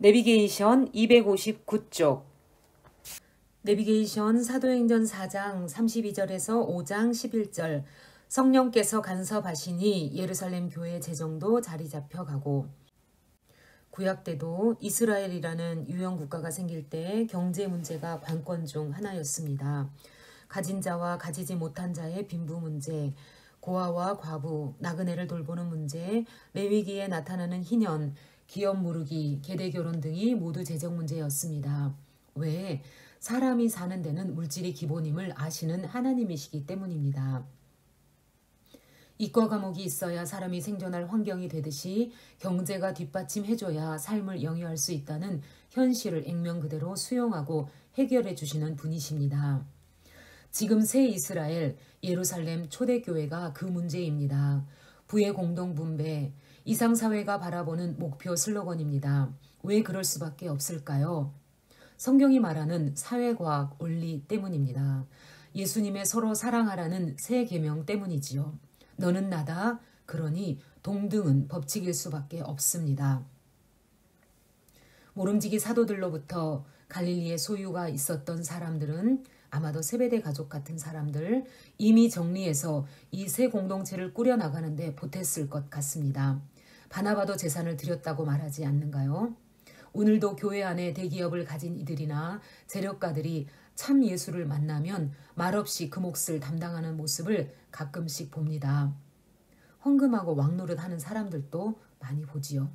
내비게이션 259쪽 내비게이션 사도행전 4장 32절에서 5장 11절 성령께서 간섭하시니 예루살렘 교회 재정도 자리 잡혀가고 구약 때도 이스라엘이라는 유형 국가가 생길 때 경제 문제가 관건 중 하나였습니다. 가진 자와 가지지 못한 자의 빈부 문제, 고아와 과부, 나그네를 돌보는 문제, 레위기에 나타나는 희년, 기업 무르기, 계대 결혼 등이 모두 재정 문제였습니다. 왜? 사람이 사는 데는 물질이 기본임을 아시는 하나님이시기 때문입니다. 이과 과목이 있어야 사람이 생존할 환경이 되듯이 경제가 뒷받침해줘야 삶을 영위할 수 있다는 현실을 액면 그대로 수용하고 해결해 주시는 분이십니다. 지금 새 이스라엘, 예루살렘 초대교회가 그 문제입니다. 부의 공동분배, 이상사회가 바라보는 목표 슬로건입니다. 왜 그럴 수밖에 없을까요? 성경이 말하는 사회과학 원리 때문입니다. 예수님의 서로 사랑하라는 새 계명 때문이지요. 너는 나다, 그러니 동등은 법칙일 수밖에 없습니다. 모름지기 사도들로부터 갈릴리에 소유가 있었던 사람들은 아마도 세베대 가족 같은 사람들 이미 정리해서 이 새 공동체를 꾸려나가는데 보탰을 것 같습니다. 바나바도 재산을 드렸다고 말하지 않는가요? 오늘도 교회 안에 대기업을 가진 이들이나 재력가들이 참 예수를 만나면 말없이 그 몫을 담당하는 모습을 가끔씩 봅니다. 헌금하고 왕노릇하는 사람들도 많이 보지요.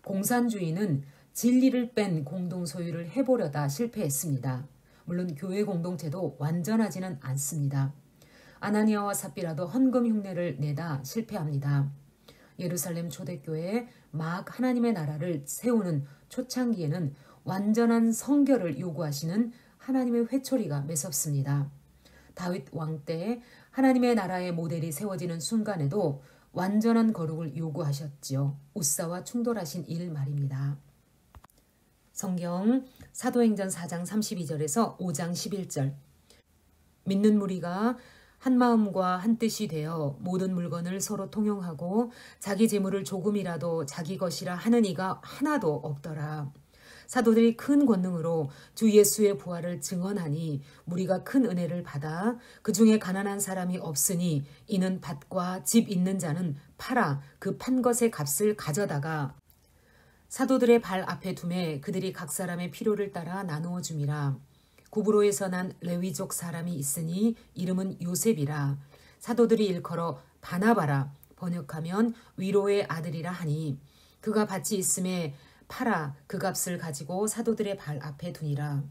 공산주의는 진리를 뺀 공동소유를 해보려다 실패했습니다. 물론 교회 공동체도 완전하지는 않습니다. 아나니아와 삽비라도 헌금 흉내를 내다 실패합니다. 예루살렘 초대교회에 막 하나님의 나라를 세우는 초창기에는 완전한 성결을 요구하시는 하나님의 회초리가 매섭습니다. 다윗 왕 때 하나님의 나라의 모델이 세워지는 순간에도 완전한 거룩을 요구하셨지요. 우사와 충돌하신 일 말입니다. 성경 사도행전 4장 32절에서 5장 11절 믿는 무리가 한 마음과 한 뜻이 되어 모든 물건을 서로 통용하고 자기 재물을 조금이라도 자기 것이라 하는 이가 하나도 없더라. 사도들이 큰 권능으로 주 예수의 부활을 증언하니 무리가 큰 은혜를 받아 그 중에 가난한 사람이 없으니 이는 밭과 집 있는 자는 팔아 그 판 것의 값을 가져다가 사도들의 발 앞에 두매 그들이 각 사람의 필요를 따라 나누어 줌이라. 구브로에서 난 레위족 사람이 있으니 이름은 요셉이라. 사도들이 일컬어 바나바라 번역하면 위로의 아들이라 하니 그가 밭이 있음에 팔아 그 값을 가지고 사도들의 발 앞에 두니라.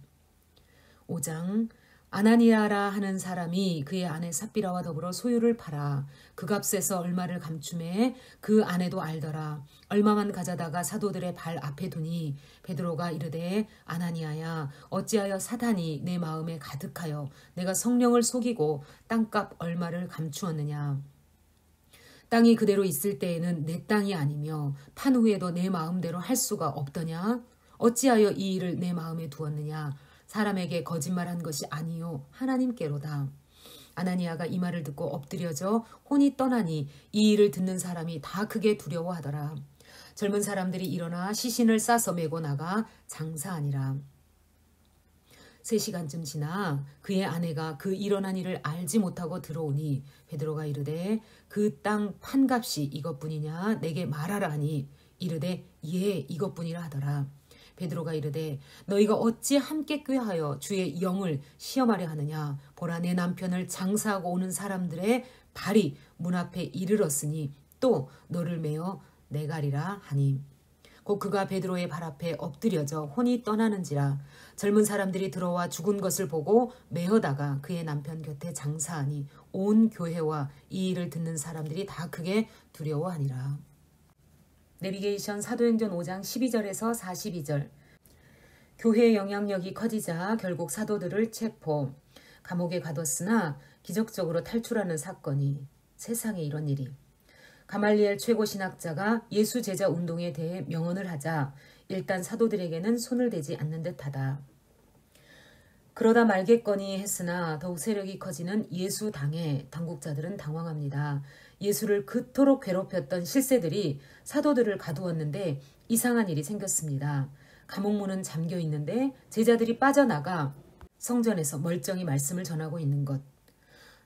5장 아나니아라 하는 사람이 그의 아내 삽비라와 더불어 소유를 팔아 그 값에서 얼마를 감춤해 그 아내도 알더라. 얼마만 가져다가 사도들의 발 앞에 두니 베드로가 이르되 아나니아야 어찌하여 사탄이 내 마음에 가득하여 내가 성령을 속이고 땅값 얼마를 감추었느냐. 땅이 그대로 있을 때에는 내 땅이 아니며 판 후에도 내 마음대로 할 수가 없더냐. 어찌하여 이 일을 내 마음에 두었느냐. 사람에게 거짓말한 것이 아니요 하나님께로다. 아나니아가 이 말을 듣고 엎드려져 혼이 떠나니 이 일을 듣는 사람이 다 크게 두려워하더라. 젊은 사람들이 일어나 시신을 싸서 메고 나가 장사하니라. 3시간쯤 지나 그의 아내가 그 일어난 일을 알지 못하고 들어오니 베드로가 이르되 그 땅 판값이 이것뿐이냐 내게 말하라 하니 이르되 예 이것뿐이라 하더라. 베드로가 이르되 너희가 어찌 함께 꾀하여 주의 영을 시험하려 하느냐. 보라 내 남편을 장사하고 오는 사람들의 발이 문 앞에 이르렀으니 또 너를 메어 내가리라 하니 곧 그가 베드로의 발 앞에 엎드려져 혼이 떠나는지라. 젊은 사람들이 들어와 죽은 것을 보고 메어다가 그의 남편 곁에 장사하니 온 교회와 이 일을 듣는 사람들이 다 크게 두려워하니라. 내비게이션 사도행전 5장 12절에서 42절 교회의 영향력이 커지자 결국 사도들을 체포, 감옥에 가뒀으나 기적적으로 탈출하는 사건이 세상에 이런 일이. 가말리엘 최고 신학자가 예수 제자 운동에 대해 명언을 하자 일단 사도들에게는 손을 대지 않는 듯하다. 그러다 말겠거니 했으나 더욱 세력이 커지는 예수당에 당국자들은 당황합니다. 예수를 그토록 괴롭혔던 실세들이 사도들을 가두었는데 이상한 일이 생겼습니다. 감옥문은 잠겨 있는데 제자들이 빠져나가 성전에서 멀쩡히 말씀을 전하고 있는 것.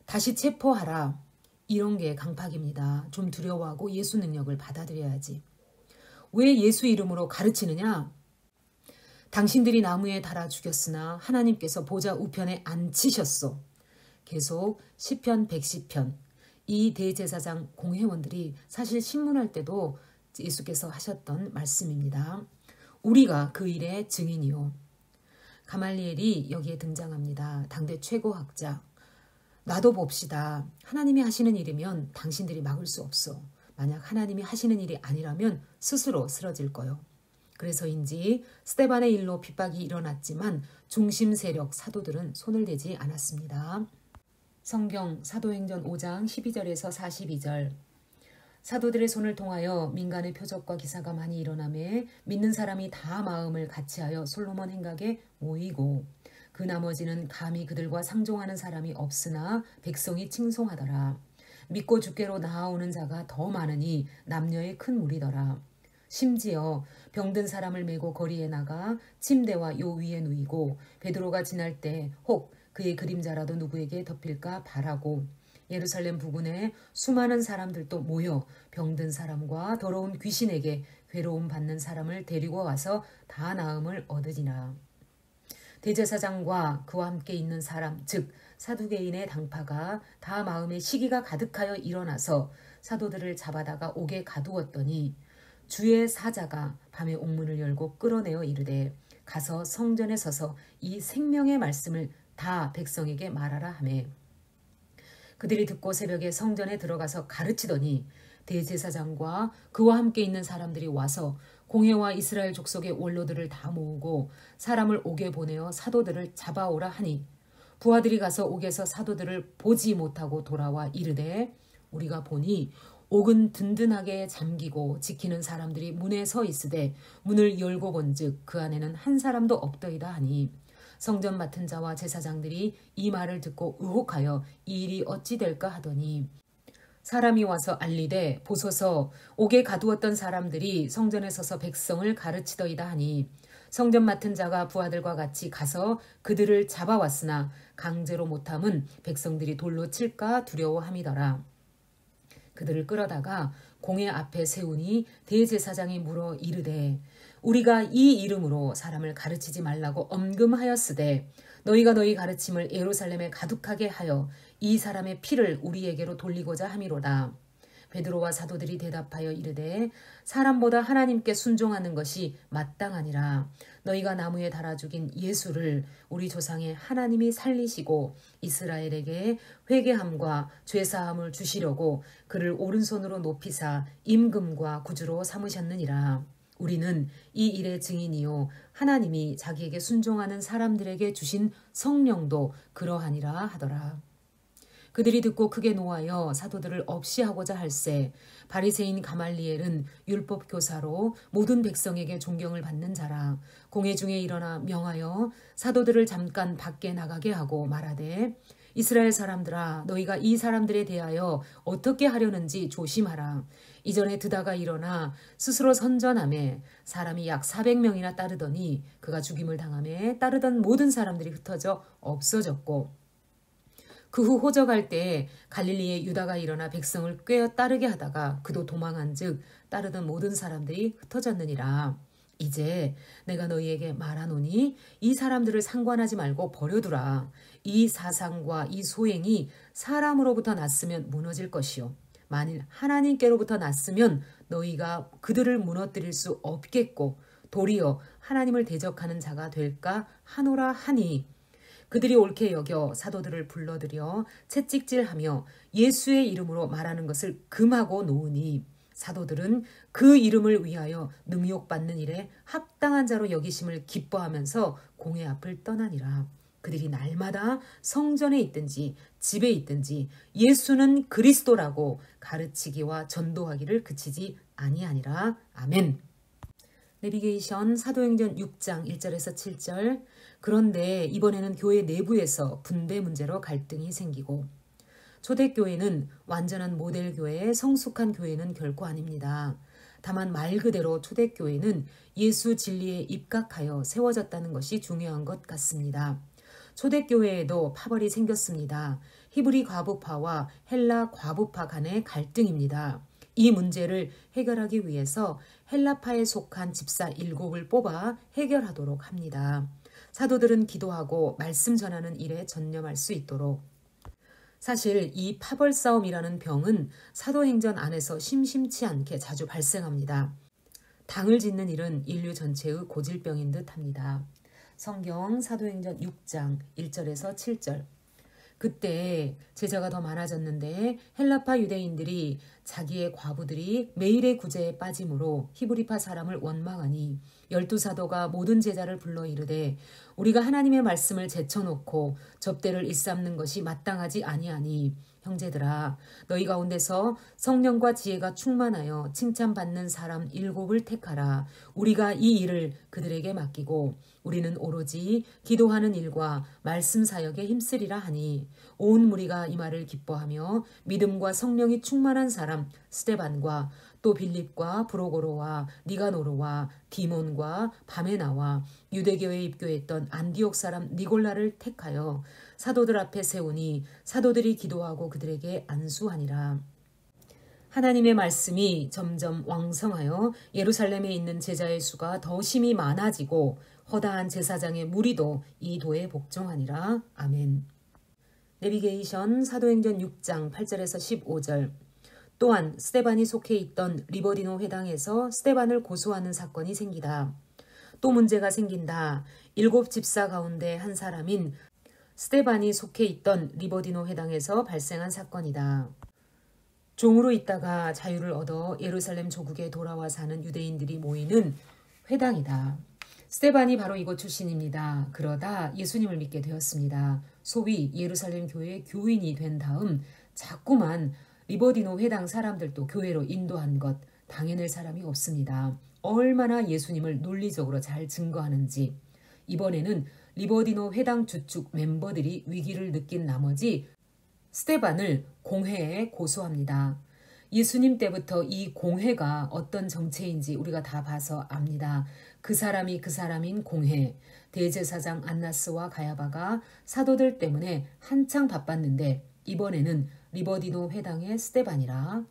다시 체포하라. 이런 게 강팍입니다. 좀 두려워하고 예수 능력을 받아들여야지. 왜 예수 이름으로 가르치느냐? 당신들이 나무에 달아 죽였으나 하나님께서 보좌 우편에 앉히셨소. 계속 시편 110편. 이 대제사장 공회원들이 사실 신문할 때도 예수께서 하셨던 말씀입니다. 우리가 그 일의 증인이요. 가말리엘이 여기에 등장합니다. 당대 최고 학자. 나도 봅시다. 하나님이 하시는 일이면 당신들이 막을 수 없어. 만약 하나님이 하시는 일이 아니라면 스스로 쓰러질 거요. 그래서인지 스데반의 일로 핍박이 일어났지만 중심 세력 사도들은 손을 대지 않았습니다. 성경 사도행전 5장 12절에서 42절. 사도들의 손을 통하여 민간의 표적과 기사가 많이 일어나매 믿는 사람이 다 마음을 같이하여 솔로몬 행각에 모이고 그 나머지는 감히 그들과 상종하는 사람이 없으나 백성이 칭송하더라. 믿고 주께로 나아오는 자가 더 많으니 남녀의 큰 무리더라. 심지어 병든 사람을 메고 거리에 나가 침대와 요 위에 누이고 베드로가 지날 때 혹 그의 그림자라도 누구에게 덮일까 바라고 예루살렘 부근에 수많은 사람들도 모여 병든 사람과 더러운 귀신에게 괴로움 받는 사람을 데리고 와서 다 나음을 얻으리라. 대제사장과 그와 함께 있는 사람 즉 사두개인의 당파가 다 마음에 시기가 가득하여 일어나서 사도들을 잡아다가 옥에 가두었더니 주의 사자가 밤에 옥문을 열고 끌어내어 이르되 가서 성전에 서서 이 생명의 말씀을 다 백성에게 말하라 하매 그들이 듣고 새벽에 성전에 들어가서 가르치더니 대제사장과 그와 함께 있는 사람들이 와서 공회와 이스라엘 족속의 원로들을 다 모으고 사람을 옥에 보내어 사도들을 잡아오라 하니 부하들이 가서 옥에서 사도들을 보지 못하고 돌아와 이르되 우리가 보니 옥은 든든하게 잠기고 지키는 사람들이 문에 서 있으되 문을 열고 본즉 그 안에는 한 사람도 없더이다 하니 성전 맡은 자와 제사장들이 이 말을 듣고 의혹하여 이 일이 어찌 될까 하더니 사람이 와서 알리되 보소서 옥에 가두었던 사람들이 성전에 서서 백성을 가르치더이다 하니 성전 맡은 자가 부하들과 같이 가서 그들을 잡아왔으나 강제로 못함은 백성들이 돌로 칠까 두려워함이더라. 그들을 끌어다가 공회 앞에 세우니 대제사장이 물어 이르되 우리가 이 이름으로 사람을 가르치지 말라고 엄금하였으되 너희가 너희 가르침을 예루살렘에 가득하게 하여 이 사람의 피를 우리에게로 돌리고자 함이로다. 베드로와 사도들이 대답하여 이르되 사람보다 하나님께 순종하는 것이 마땅하니라. 너희가 나무에 달아 죽인 예수를 우리 조상의 하나님이 살리시고 이스라엘에게 회개함과 죄사함을 주시려고 그를 오른손으로 높이사 임금과 구주로 삼으셨느니라. 우리는 이 일의 증인이요 하나님이 자기에게 순종하는 사람들에게 주신 성령도 그러하니라 하더라. 그들이 듣고 크게 노하여 사도들을 없이 하고자 할세 바리새인 가말리엘은 율법 교사로 모든 백성에게 존경을 받는 자라. 공회 중에 일어나 명하여 사도들을 잠깐 밖에 나가게 하고 말하되 이스라엘 사람들아 너희가 이 사람들에 대하여 어떻게 하려는지 조심하라. 이전에 드다가 일어나 스스로 선전하매 사람이 약 400명이나 따르더니 그가 죽임을 당하매 따르던 모든 사람들이 흩어져 없어졌고 그 후 호적할 때에 갈릴리에 유다가 일어나 백성을 꿰어 따르게 하다가 그도 도망한즉 따르던 모든 사람들이 흩어졌느니라. 이제 내가 너희에게 말하노니 이 사람들을 상관하지 말고 버려두라. 이 사상과 이 소행이 사람으로부터 났으면 무너질 것이요 만일 하나님께로부터 났으면 너희가 그들을 무너뜨릴 수 없겠고 도리어 하나님을 대적하는 자가 될까 하노라 하니 그들이 옳게 여겨 사도들을 불러들여 채찍질하며 예수의 이름으로 말하는 것을 금하고 놓으니 사도들은 그 이름을 위하여 능욕받는 일에 합당한 자로 여기심을 기뻐하면서 공회 앞을 떠나니라. 그들이 날마다 성전에 있든지 집에 있든지 예수는 그리스도라고 가르치기와 전도하기를 그치지 아니하니라. 아멘. 내비게이션 사도행전 6장 1절에서 7절. 그런데 이번에는 교회 내부에서 분배 문제로 갈등이 생기고 초대교회는 완전한 모델 교회, 성숙한 교회는 결코 아닙니다. 다만 말 그대로 초대교회는 예수 진리에 입각하여 세워졌다는 것이 중요한 것 같습니다. 초대교회에도 파벌이 생겼습니다. 히브리 과부파와 헬라 과부파 간의 갈등입니다. 이 문제를 해결하기 위해서 헬라파에 속한 집사 7을 뽑아 해결하도록 합니다. 사도들은 기도하고 말씀 전하는 일에 전념할 수 있도록. 사실 이 파벌 싸움이라는 병은 사도행전 안에서 심심치 않게 자주 발생합니다. 당을 짓는 일은 인류 전체의 고질병인 듯합니다. 성경 사도행전 6장 1절에서 7절. 그때 제자가 더 많아졌는데 헬라파 유대인들이 자기의 과부들이 매일의 구제에 빠짐으로 히브리파 사람을 원망하니 12사도가 모든 제자를 불러 이르되 우리가 하나님의 말씀을 제쳐놓고 접대를 일삼는 것이 마땅하지 아니하니 형제들아 너희 가운데서 성령과 지혜가 충만하여 칭찬받는 사람 7을 택하라. 우리가 이 일을 그들에게 맡기고 우리는 오로지 기도하는 일과 말씀 사역에 힘쓰리라 하니 온 무리가 이 말을 기뻐하며 믿음과 성령이 충만한 사람 스데반과 또 빌립과 브로고로와 니가노로와 디몬과 바메나와 유대교에 입교했던 안디옥 사람 니골라를 택하여 사도들 앞에 세우니 사도들이 기도하고 그들에게 안수하니라. 하나님의 말씀이 점점 왕성하여 예루살렘에 있는 제자의 수가 더 심히 많아지고 허다한 제사장의 무리도 이 도에 복종하니라. 아멘. 내비게이션 사도행전 6장 8절에서 15절. 또한 스데반이 속해 있던 리버디노 회당에서 스데반을 고소하는 사건이 생기다. 또 문제가 생긴다. 7 집사 가운데 한 사람인 스데반이 속해 있던 리버디노 회당에서 발생한 사건이다. 종으로 있다가 자유를 얻어 예루살렘 조국에 돌아와 사는 유대인들이 모이는 회당이다. 스데반이 바로 이곳 출신입니다. 그러다 예수님을 믿게 되었습니다. 소위 예루살렘 교회의 교인이 된 다음 자꾸만 리버디노 회당 사람들도 교회로 인도한 것 당해낼 사람이 없습니다. 얼마나 예수님을 논리적으로 잘 증거하는지. 이번에는 리버디노 회당 주축 멤버들이 위기를 느낀 나머지 스데반을 공회에 고소합니다. 예수님 때부터 이 공회가 어떤 정체인지 우리가 다 봐서 압니다. 그 사람이 그 사람인 공회. 대제사장 안나스와 가야바가 사도들 때문에 한창 바빴는데 이번에는 리버디노 회당의 스데반이라.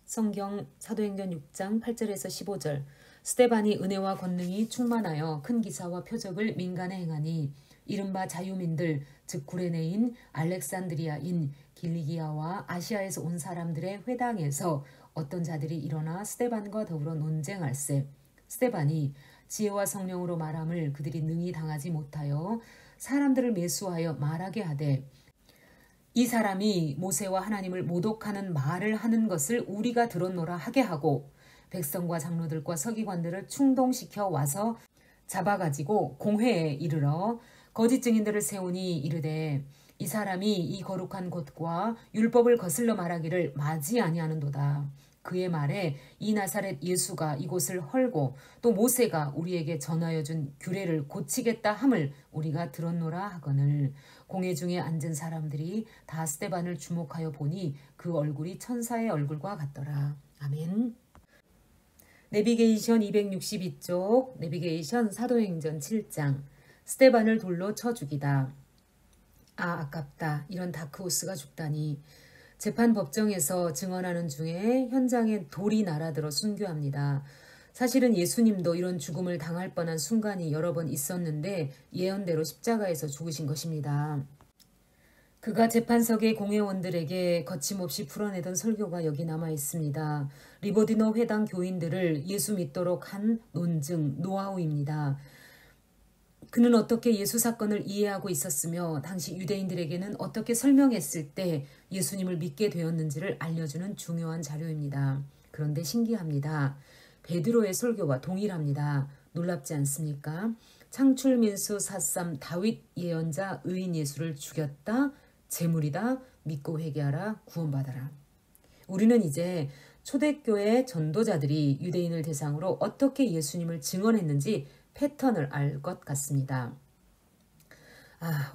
성경 사도행전 6장 8절에서 15절. 스데반이 은혜와 권능이 충만하여 큰 기사와 표적을 민간에 행하니 이른바 자유민들 즉 구레네인 알렉산드리아인 길리기아와 아시아에서 온 사람들의 회당에서 어떤 자들이 일어나 스데반과 더불어 논쟁할세. 스데반이 지혜와 성령으로 말함을 그들이 능히 당하지 못하여 사람들을 매수하여 말하게 하되 이 사람이 모세와 하나님을 모독하는 말을 하는 것을 우리가 들었노라 하게 하고 백성과 장로들과 서기관들을 충동시켜 와서 잡아가지고 공회에 이르러 거짓 증인들을 세우니 이르되 이 사람이 이 거룩한 곳과 율법을 거슬러 말하기를 마지 아니하는도다. 그의 말에 이 나사렛 예수가 이곳을 헐고 또 모세가 우리에게 전하여 준 규례를 고치겠다 함을 우리가 들었노라 하거늘. 공회 중에 앉은 사람들이 다 스데반을 주목하여 보니 그 얼굴이 천사의 얼굴과 같더라. 아멘. 내비게이션 262쪽 내비게이션 사도행전 7장. 스데반을 돌로 쳐 죽이다. 아 아깝다. 이런 다크호스가 죽다니. 재판 법정에서 증언하는 중에 현장에 돌이 날아들어 순교합니다. 사실은 예수님도 이런 죽음을 당할 뻔한 순간이 여러 번 있었는데 예언대로 십자가에서 죽으신 것입니다. 그가 재판석의 공회원들에게 거침없이 풀어내던 설교가 여기 남아 있습니다. 리버디노 회당 교인들을 예수 믿도록 한 논증, 노하우입니다. 그는 어떻게 예수 사건을 이해하고 있었으며 당시 유대인들에게는 어떻게 설명했을 때 예수님을 믿게 되었는지를 알려주는 중요한 자료입니다. 그런데 신기합니다. 베드로의 설교와 동일합니다. 놀랍지 않습니까? 창출민수 사삼 다윗 예언자 의인 예수를 죽였다. 재물이다. 믿고 회개하라. 구원받아라. 우리는 이제 초대교회 전도자들이 유대인을 대상으로 어떻게 예수님을 증언했는지 패턴을 알 것 같습니다.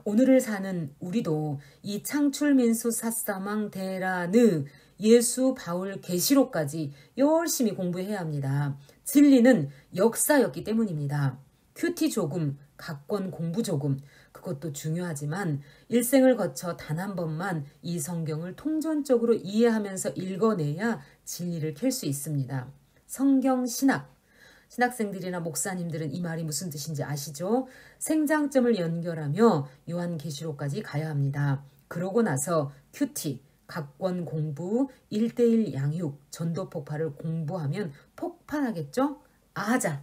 오늘을 사는 우리도 이 창출민수 사사망 데라느 예수, 바울, 계시록까지 열심히 공부해야 합니다. 진리는 역사였기 때문입니다. 큐티 조금, 각권 공부 조금, 그것도 중요하지만 일생을 거쳐 단 한 번만 이 성경을 통전적으로 이해하면서 읽어내야 진리를 캘 수 있습니다. 성경 신학. 신학생들이나 목사님들은 이 말이 무슨 뜻인지 아시죠? 생장점을 연결하며 요한계시록까지 가야 합니다. 그러고 나서 큐티, 각권 공부, 1:1 양육, 전도 폭발을 공부하면 폭발하겠죠? 아자!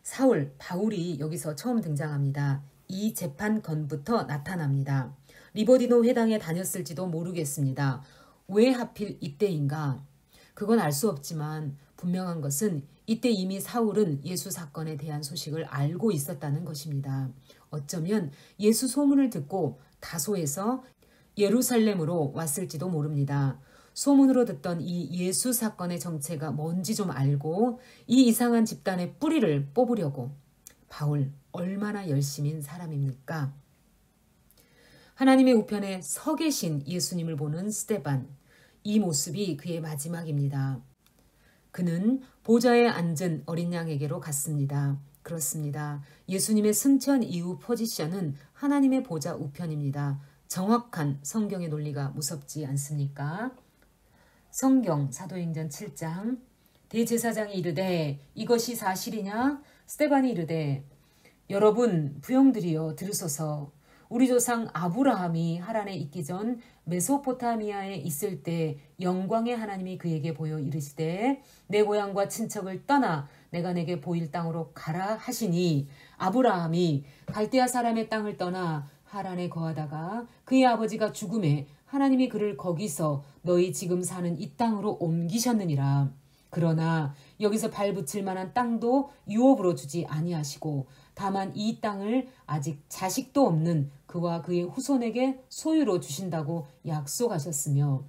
사울, 바울이 여기서 처음 등장합니다. 이 재판건부터 나타납니다. 리버디노 회당에 다녔을지도 모르겠습니다. 왜 하필 이때인가? 그건 알 수 없지만 분명한 것은 이때 이미 사울은 예수 사건에 대한 소식을 알고 있었다는 것입니다. 어쩌면 예수 소문을 듣고 다소에서 예루살렘으로 왔을지도 모릅니다. 소문으로 듣던 이 예수 사건의 정체가 뭔지 좀 알고 이 이상한 집단의 뿌리를 뽑으려고. 바울 얼마나 열심인 사람입니까? 하나님의 우편에 서 계신 예수님을 보는 스데반. 이 모습이 그의 마지막입니다. 그는 보좌에 앉은 어린 양에게로 갔습니다. 그렇습니다. 예수님의 승천 이후 포지션은 하나님의 보좌 우편입니다. 정확한 성경의 논리가 무섭지 않습니까? 성경 사도행전 7장. 대제사장이 이르되 이것이 사실이냐? 스데반이 이르되 여러분 부형들이여 들으소서. 우리 조상 아브라함이 하란에 있기 전 메소포타미아에 있을 때 영광의 하나님이 그에게 보여 이르시되 내 고향과 친척을 떠나 내가 내게 보일 땅으로 가라 하시니 아브라함이 갈대아 사람의 땅을 떠나 하란에 거하다가 그의 아버지가 죽음에 하나님이 그를 거기서 너희 지금 사는 이 땅으로 옮기셨느니라. 그러나 여기서 발붙일 만한 땅도 유업으로 주지 아니하시고 다만 이 땅을 아직 자식도 없는 그와 그의 후손에게 소유로 주신다고 약속하셨으며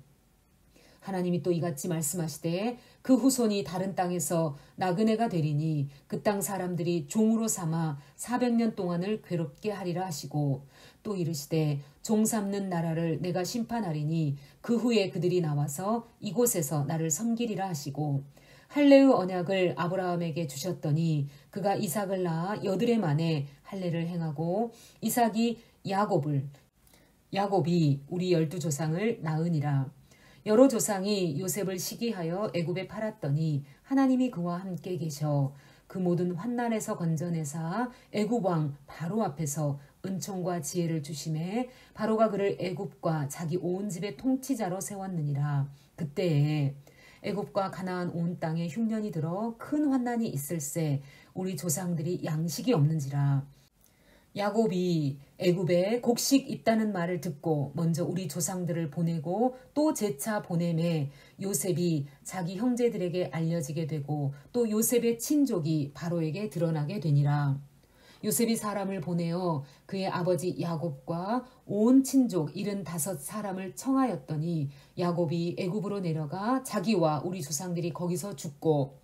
하나님이 또 이같이 말씀하시되 그 후손이 다른 땅에서 나그네가 되리니 그 땅 사람들이 종으로 삼아 400년 동안을 괴롭게 하리라 하시고 또 이르시되 종 삼는 나라를 내가 심판하리니 그 후에 그들이 나와서 이곳에서 나를 섬기리라 하시고 할례의 언약을 아브라함에게 주셨더니 그가 이삭을 낳아 8해 만에 할례를 행하고 이삭이 야곱이 우리 12조상을 낳으니라. 여러 조상이 요셉을 시기하여 애굽에 팔았더니 하나님이 그와 함께 계셔 그 모든 환난에서 건져내사 애굽 왕 바로 앞에서 은총과 지혜를 주심에 바로가 그를 애굽과 자기 온 집의 통치자로 세웠느니라. 그때에 애굽과 가나안 온 땅에 흉년이 들어 큰 환난이 있을세 우리 조상들이 양식이 없는지라. 야곱이 애굽에 곡식 있다는 말을 듣고 먼저 우리 조상들을 보내고 또 재차 보내매 요셉이 자기 형제들에게 알려지게 되고 또 요셉의 친족이 바로에게 드러나게 되니라. 요셉이 사람을 보내어 그의 아버지 야곱과 온 친족 75사람을 청하였더니 야곱이 애굽으로 내려가 자기와 우리 조상들이 거기서 죽고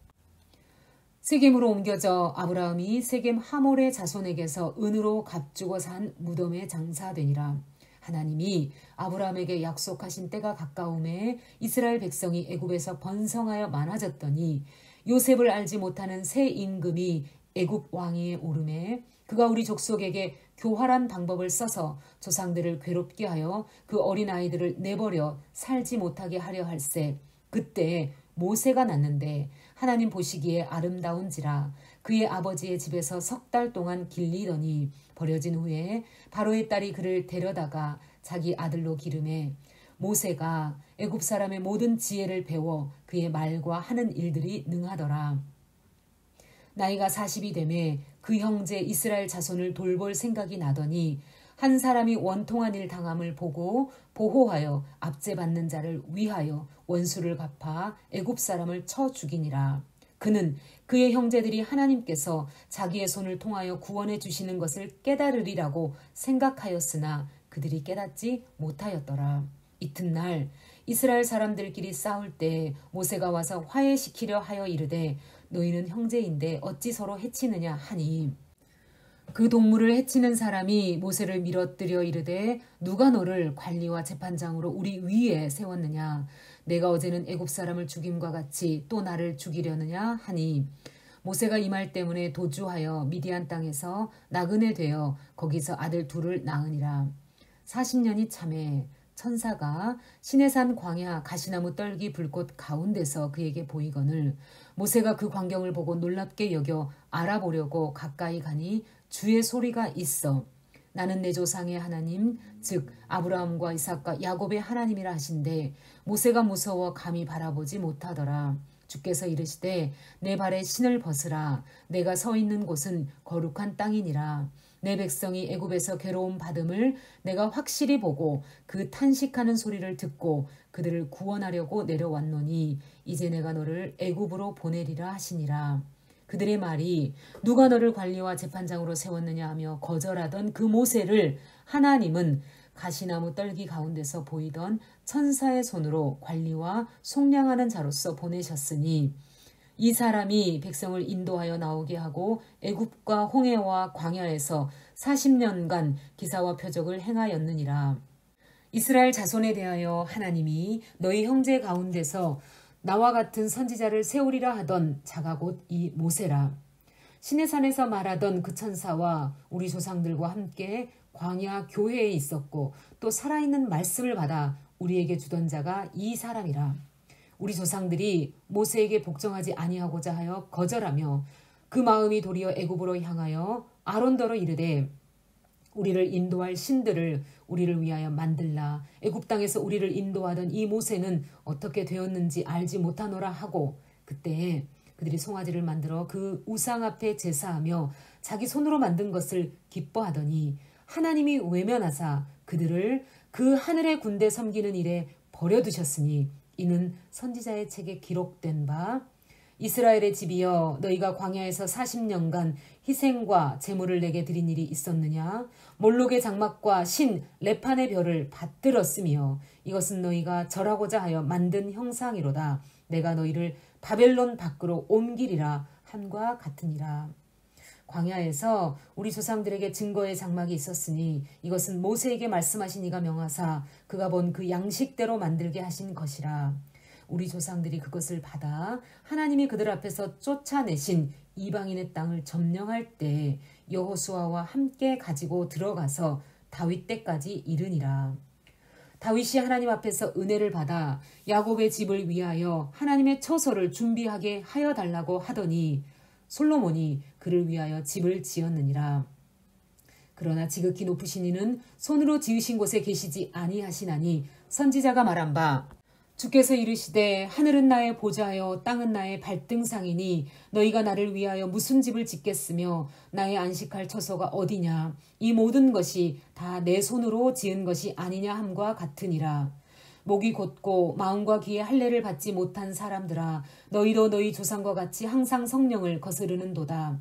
세겜으로 옮겨져 아브라함이 세겜 하몰의 자손에게서 은으로 값주고 산 무덤에 장사되니라. 하나님이 아브라함에게 약속하신 때가 가까움에 이스라엘 백성이 애굽에서 번성하여 많아졌더니 요셉을 알지 못하는 새 임금이 애굽 왕위에 오르매 그가 우리 족속에게 교활한 방법을 써서 조상들을 괴롭게 하여 그 어린아이들을 내버려 살지 못하게 하려 할세. 그때 모세가 났는데 하나님 보시기에 아름다운지라 그의 아버지의 집에서 3달 동안 길리더니 버려진 후에 바로의 딸이 그를 데려다가 자기 아들로 기르매 모세가 애굽 사람의 모든 지혜를 배워 그의 말과 하는 일들이 능하더라. 나이가 40이 되매 그 형제 이스라엘 자손을 돌볼 생각이 나더니 한 사람이 원통한 일 당함을 보고 보호하여 압제받는 자를 위하여 원수를 갚아 애굽 사람을 쳐 죽이니라. 그는 그의 형제들이 하나님께서 자기의 손을 통하여 구원해 주시는 것을 깨달으리라고 생각하였으나 그들이 깨닫지 못하였더라. 이튿날 이스라엘 사람들끼리 싸울 때 모세가 와서 화해시키려 하여 이르되 너희는 형제인데 어찌 서로 해치느냐 하니 그 동물을 해치는 사람이 모세를 밀어뜨려 이르되 누가 너를 관리와 재판장으로 우리 위에 세웠느냐? 내가 어제는 애굽 사람을 죽임과 같이 또 나를 죽이려느냐 하니 모세가 이 말 때문에 도주하여 미디안 땅에서 나그네 되어 거기서 아들 둘을 낳으니라. 40년이 참에 천사가 시내산 광야 가시나무 떨기 불꽃 가운데서 그에게 보이거늘 모세가 그 광경을 보고 놀랍게 여겨 알아보려고 가까이 가니 주의 소리가 있어 나는 내 조상의 하나님 즉 아브라함과 이삭과 야곱의 하나님이라 하신대 모세가 무서워 감히 바라보지 못하더라. 주께서 이르시되 내 발에 신을 벗으라. 내가 서 있는 곳은 거룩한 땅이니라. 내 백성이 애굽에서 괴로움 받음을 내가 확실히 보고 그 탄식하는 소리를 듣고 그들을 구원하려고 내려왔노니 이제 내가 너를 애굽으로 보내리라 하시니라. 그들의 말이 누가 너를 관리와 재판장으로 세웠느냐 하며 거절하던 그 모세를 하나님은 가시나무 떨기 가운데서 보이던 천사의 손으로 관리와 속량하는 자로서 보내셨으니 이 사람이 백성을 인도하여 나오게 하고 애굽과 홍해와 광야에서 40년간 기사와 표적을 행하였느니라. 이스라엘 자손에 대하여 하나님이 너희 형제 가운데서 나와 같은 선지자를 세우리라 하던 자가 곧 이 모세라. 시내산에서 말하던 그 천사와 우리 조상들과 함께 광야 교회에 있었고 또 살아있는 말씀을 받아 우리에게 주던 자가 이 사람이라. 우리 조상들이 모세에게 복종하지 아니하고자 하여 거절하며 그 마음이 도리어 애굽으로 향하여 아론더러 이르되 우리를 인도할 신들을 우리를 위하여 만들라. 애굽 땅에서 우리를 인도하던 이 모세는 어떻게 되었는지 알지 못하노라 하고 그때 그들이 송아지를 만들어 그 우상 앞에 제사하며 자기 손으로 만든 것을 기뻐하더니 하나님이 외면하사 그들을 그 하늘의 군대 섬기는 일에 버려두셨으니 이는 선지자의 책에 기록된 바 이스라엘의 집이여 너희가 광야에서 40년간 희생과 제물을 내게 드린 일이 있었느냐? 몰록의 장막과 신 레판의 별을 받들었으며 이것은 너희가 절하고자 하여 만든 형상이로다. 내가 너희를 바벨론 밖으로 옮기리라 함과 같으니라. 광야에서 우리 조상들에게 증거의 장막이 있었으니 이것은 모세에게 말씀하신 이가 명하사 그가 본 그 양식대로 만들게 하신 것이라. 우리 조상들이 그것을 받아 하나님이 그들 앞에서 쫓아내신 이방인의 땅을 점령할 때 여호수아와 함께 가지고 들어가서 다윗 때까지 이르니라. 다윗이 하나님 앞에서 은혜를 받아 야곱의 집을 위하여 하나님의 처소를 준비하게 하여 달라고 하더니 솔로몬이 그를 위하여 집을 지었느니라. 그러나 지극히 높으신 이는 손으로 지으신 곳에 계시지 아니하시나니 선지자가 말한 바 주께서 이르시되 하늘은 나의 보좌요 땅은 나의 발등상이니 너희가 나를 위하여 무슨 집을 짓겠으며 나의 안식할 처소가 어디냐 이 모든 것이 다 내 손으로 지은 것이 아니냐 함과 같으니라. 목이 곧고 마음과 귀에 할례를 받지 못한 사람들아 너희도 너희 조상과 같이 항상 성령을 거스르는도다.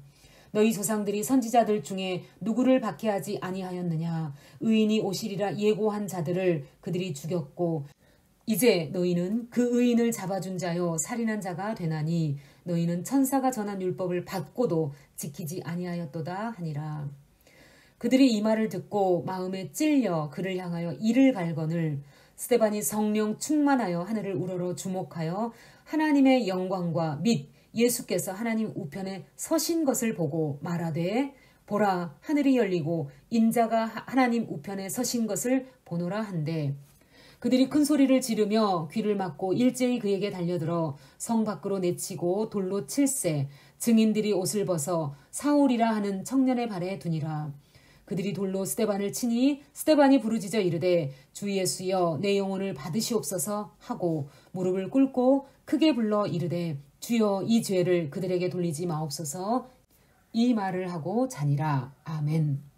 너희 조상들이 선지자들 중에 누구를 박해하지 아니하였느냐. 의인이 오시리라 예고한 자들을 그들이 죽였고 이제 너희는 그 의인을 잡아준 자요 살인한 자가 되나니 너희는 천사가 전한 율법을 받고도 지키지 아니하였도다 하니라. 그들이 이 말을 듣고 마음에 찔려 그를 향하여 이를 갈거늘 스데반이 성령 충만하여 하늘을 우러러 주목하여 하나님의 영광과 및 예수께서 하나님 우편에 서신 것을 보고 말하되 보라 하늘이 열리고 인자가 하나님 우편에 서신 것을 보노라 한데 그들이 큰 소리를 지르며 귀를 막고 일제히 그에게 달려들어 성 밖으로 내치고 돌로 칠세 증인들이 옷을 벗어 사울이라 하는 청년의 발에 두니라. 그들이 돌로 스데반을 치니 스데반이 부르짖어 이르되 주 예수여 내 영혼을 받으시옵소서 하고 무릎을 꿇고 크게 불러 이르되 주여 이 죄를 그들에게 돌리지 마옵소서 이 말을 하고 자니라. 아멘.